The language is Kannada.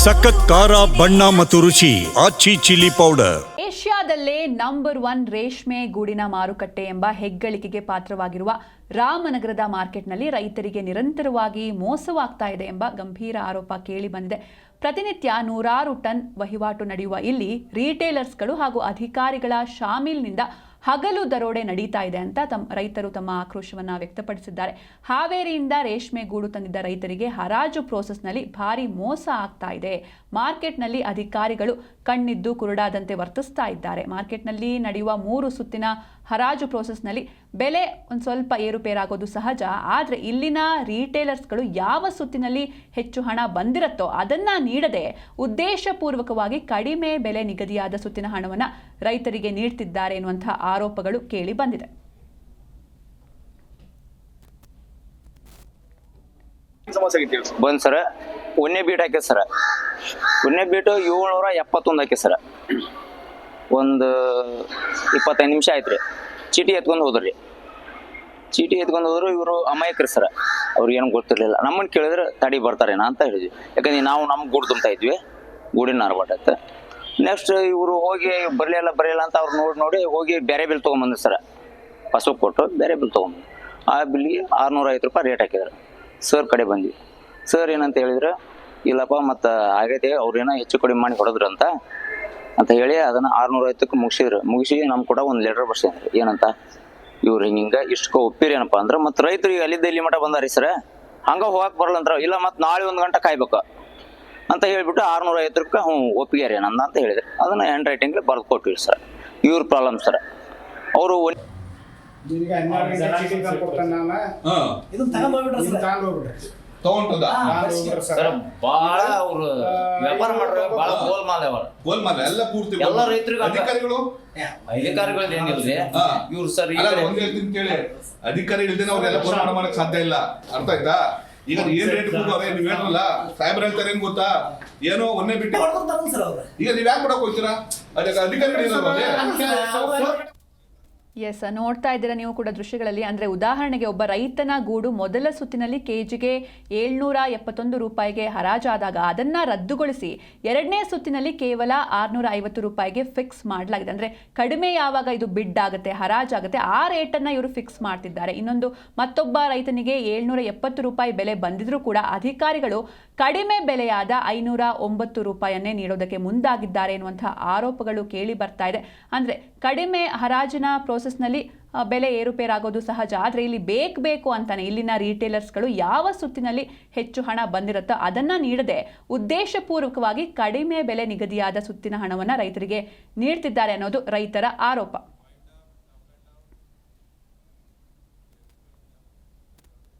ಸಖತ್ ಖಾರ ಬಣ್ಣ ಮತ್ತು ರುಚಿ ಆಚಿ ಚಿಲ್ಲಿ ಪೌಡರ್. ಏಷ್ಯಾದಲ್ಲೇ ನಂಬರ್ 1 ರೇಷ್ಮೆ ಗೂಡಿನ ಮಾರುಕಟ್ಟೆ ಎಂಬ ಹೆಗ್ಗಳಿಕೆಗೆ ಪಾತ್ರವಾಗಿರುವ ರಾಮನಗರದ ಮಾರ್ಕೆಟ್ನಲ್ಲಿ ರೈತರಿಗೆ ನಿರಂತರವಾಗಿ ಮೋಸವಾಗ್ತಾ ಇದೆ ಎಂಬ ಗಂಭೀರ ಆರೋಪ ಕೇಳಿ ಬಂದಿದೆ. ಪ್ರತಿನಿತ್ಯ ನೂರಾರು ಟನ್ ವಹಿವಾಟು ನಡೆಯುವ ಇಲ್ಲಿ ರಿಟೇಲರ್ಸ್ಗಳು ಹಾಗೂ ಅಧಿಕಾರಿಗಳ ಶಾಮೀಲ್ನಿಂದ ಹಗಲು ದರೋಡೆ ನಡೀತಾ ಇದೆ ಅಂತ ರೈತರು ತಮ್ಮ ಆಕ್ರೋಶವನ್ನು ವ್ಯಕ್ತಪಡಿಸಿದ್ದಾರೆ. ಹಾವೇರಿಯಿಂದ ರೇಷ್ಮೆ ಗೂಡು ತಂದಿದ್ದ ರೈತರಿಗೆ ಹರಾಜು ಪ್ರೋಸೆಸ್ನಲ್ಲಿ ಭಾರಿ ಮೋಸ ಆಗ್ತಾ ಇದೆ. ಮಾರ್ಕೆಟ್ನಲ್ಲಿ ಅಧಿಕಾರಿಗಳು ಕಣ್ಣಿದ್ದು ಕುರುಡಾದಂತೆ ವರ್ತಿಸ್ತಾ ಇದ್ದಾರೆ. ಮಾರ್ಕೆಟ್ನಲ್ಲಿ ನಡೆಯುವ 3 ಸುತ್ತಿನ ಹರಾಜು ಪ್ರೋಸೆಸ್ನಲ್ಲಿ ಬೆಲೆ ಒಂದು ಸ್ವಲ್ಪ ಏರುಪೇರಾಗೋದು ಸಹಜ. ಆದರೆ ಇಲ್ಲಿನ ರಿಟೇಲರ್ಸ್ಗಳು ಯಾವ ಸುತ್ತಿನಲ್ಲಿ ಹೆಚ್ಚು ಹಣ ಬಂದಿರುತ್ತೋ ಅದನ್ನು ನೀಡದೆ ಉದ್ದೇಶಪೂರ್ವಕವಾಗಿ ಕಡಿಮೆ ಬೆಲೆ ನಿಗದಿಯಾದ ಸುತ್ತಿನ ಹಣವನ್ನು ರೈತರಿಗೆ ನೀಡ್ತಿದ್ದಾರೆ ಎನ್ನುವಂತಹ ಆರೋಪಗಳು ಕೇಳಿ ಬಂದಿದೆ. ಬಂದ್ ಸರ ಒನ್ನೆ ಬೀಟ್ ಹಾಕಿ ಸರ, ಒನ್ನೆ ಬೀಟು 771 ಹಾಕಿ ಸರ. ಒಂದು 25 ನಿಮಿಷ ಆಯ್ತು ರೀ. ಚೀಟಿ ಎತ್ಕೊಂಡು ಹೋದ್ರಿ. ಚೀಟಿ ಎತ್ಕೊಂಡು ಹೋದ್ರು. ಇವರು ಅಮಾಯಕರು ಸರ, ಅವ್ರಿಗೆ ಏನು ಗೊತ್ತಿರಲಿಲ್ಲ. ನಮ್ಮನ್ನು ಕೇಳಿದ್ರೆ ತಡಿ ಬರ್ತಾರೇನ ಅಂತ ಹೇಳಿದ್ವಿ. ಯಾಕಂದ್ರೆ ನಾವು ನಮ್ಗೆ ಗೂಡು ತುಂಬ್ತಾ ಇದ್ವಿ, ಗೂಡಿನ ಆರ್ಭಟ ಆಯ್ತು. ನೆಕ್ಸ್ಟ್ ಇವರು ಹೋಗಿ ಬರಲಿಲ್ಲ ಅಂತ ಅವ್ರು ನೋಡಿ ಹೋಗಿ ಬೇರೆ ಬಿಲ್ ತೊಗೊಂಬಂದ್ರು ಸರ. ಪಾಸ್ಬುಕ್ ಕೊಟ್ಟು ಬೇರೆ ಬಿಲ್ ತೊಗೊಂಬಂದು ಆ ಬಿಲ್ಗೆ 650 ರೂಪಾಯಿ ರೇಟ್ ಹಾಕಿದ್ರು. ಸರ್ ಕಡೆ ಬಂದ್ವಿ. ಸರ್ ಏನಂತ ಹೇಳಿದ್ರೆ, ಇಲ್ಲಪ್ಪ ಮತ್ತು ಆಗೈತೆ ಅವ್ರೇನೋ ಹೆಚ್ಚು ಕಡಿಮೆ ಮಾಡಿ ಹೊಡೆದ್ರು ಅಂತ ಹೇಳಿ ಅದನ್ನು 650ಕ್ಕೆ ಮುಗಿಸಿ ನಮ್ಗೆ ಕೂಡ ಒಂದು ಲೆಟರ್ ಬರ್ಸಿದ್ರು. ಏನಂತ, ಇವ್ರು ಹಿಂಗೆ ಇಷ್ಟಕ್ಕೆ ಒಪ್ಪಿರೇನಪ್ಪ ಅಂದ್ರೆ ಮತ್ತು ರೈತರಿಗೆ ಅಲ್ಲಿದ್ದ ಇಲ್ಲಿ ಮಠ ಬಂದಾರಿ ಸರ್, ಹಂಗೆ ಹೋಗಕ್ಕೆ ಬರಲ್ಲ ಅಂತಾರೆ. ಇಲ್ಲ ಮತ್ತು ನಾಳೆ 1 ಗಂಟೆ ಕಾಯ್ಬೇಕು ಅಂತ ಹೇಳಿಬಿಟ್ಟು 650 ರೂಪಾಯಿ ಒಪ್ಪಿಗೆ ರೀ ನಂದ ಅಂತ ಹೇಳಿದ್ರು. ಅದನ್ನು ಹ್ಯಾಂಡ್ ರೈಟಿಂಗ್ಲಿ ಬರೆದು ಕೊಟ್ಟಿವಿ ಸರ್. ಇವ್ರ ಪ್ರಾಬ್ಲಮ್ ಸರ್. ಅವರು ಬಾಳ ಅವ್ರು ವ್ಯಾಪಾರ ಮಾಡ್ರೆ ಬಾಳ ಗೋಲ್ಮಾಲ್ ಎಲ್ಲ ಪೂರ್ತಿ ಎಲ್ಲ ರೈತರಿಗೆ ಅಧಿಕಾರಿಗಳು ಏನಿಲ್ರಿ ಇವ್ರು ಸರ್. ಒಂದ್ ಹೇಳ್ತೀನಿ ಕೇಳಿ, ಅಧಿಕಾರಿಗಳಿಂದ ಅವ್ರೆಲ್ಲ ಗೋಲ್ಮಾಲ್ ಮಾಡಕ್ ಸಾಧ್ಯ ಇಲ್ಲ. ಅರ್ಥ ಆಯ್ತಾ? ಈಗ ಏನ್ ರೇಟ್ ಕೂಗವ್ರೆ ನೀವ್ ಹೇಳಲ್ಲ, ಸಾಹೇಬ್ರ ಹೇಳ್ತಾರೆ ಏನ್ ಗೊತ್ತಾ, ಏನೋ ಒಂದೇ ಬಿಟ್ಟು ಈಗ ನೀವ್ ಯಾಕೆ ಕೊಡಕ್ ಹೋಗ್ತೀರಾ? ಅದಕ್ಕೆ ಅಧಿಕಾರಿಗಳು ಎಸ್, ನೋಡ್ತಾ ಇದ್ದೀರಾ ನೀವು ಕೂಡ ದೃಶ್ಯಗಳಲ್ಲಿ. ಅಂದರೆ ಉದಾಹರಣೆಗೆ ಒಬ್ಬ ರೈತನ ಗೂಡು ಮೊದಲ ಸುತ್ತಿನಲ್ಲಿ ಕೆಜಿಗೆ 771 ರೂಪಾಯಿಗೆ ಹರಾಜಾದಾಗ ಅದನ್ನು ರದ್ದುಗೊಳಿಸಿ 2ನೇ ಸುತ್ತಿನಲ್ಲಿ ಕೇವಲ 650 ರೂಪಾಯಿಗೆ ಫಿಕ್ಸ್ ಮಾಡಲಾಗಿದೆ. ಅಂದರೆ ಕಡಿಮೆ ಯಾವಾಗ ಇದು ಬಿಡ್ ಆಗುತ್ತೆ, ಹರಾಜಾಗುತ್ತೆ, ಆ ರೇಟನ್ನು ಇವರು ಫಿಕ್ಸ್ ಮಾಡ್ತಿದ್ದಾರೆ. ಮತ್ತೊಬ್ಬ ರೈತನಿಗೆ 770 ರೂಪಾಯಿ ಬೆಲೆ ಬಂದಿದ್ರೂ ಕೂಡ ಅಧಿಕಾರಿಗಳು ಕಡಿಮೆ ಬೆಲೆಯಾದ 509 ರೂಪಾಯನ್ನೇ ನೀಡೋದಕ್ಕೆ ಮುಂದಾಗಿದ್ದಾರೆ ಎನ್ನುವಂತಹ ಆರೋಪಗಳು ಕೇಳಿ ಬರ್ತಾ ಇದೆ. ಅಂದರೆ ಕಡಿಮೆ ಹರಾಜಿನ ಪ್ರೋಸೆಸ್ನಲ್ಲಿ ಬೆಲೆ ಏರುಪೇರಾಗೋದು ಸಹಜ. ಆದರೆ ಇಲ್ಲಿ ಬೇಕು ಅಂತಾನೆ ಇಲ್ಲಿನ ರಿಟೇಲರ್ಸ್ಗಳು ಯಾವ ಸುತ್ತಿನಲ್ಲಿ ಹೆಚ್ಚು ಹಣ ಬಂದಿರುತ್ತೋ ಅದನ್ನು ನೀಡದೆ ಉದ್ದೇಶಪೂರ್ವಕವಾಗಿ ಕಡಿಮೆ ಬೆಲೆ ನಿಗದಿಯಾದ ಸುತ್ತಿನ ಹಣವನ್ನು ರೈತರಿಗೆ ನೀಡ್ತಿದ್ದಾರೆ ಅನ್ನೋದು ರೈತರ ಆರೋಪ.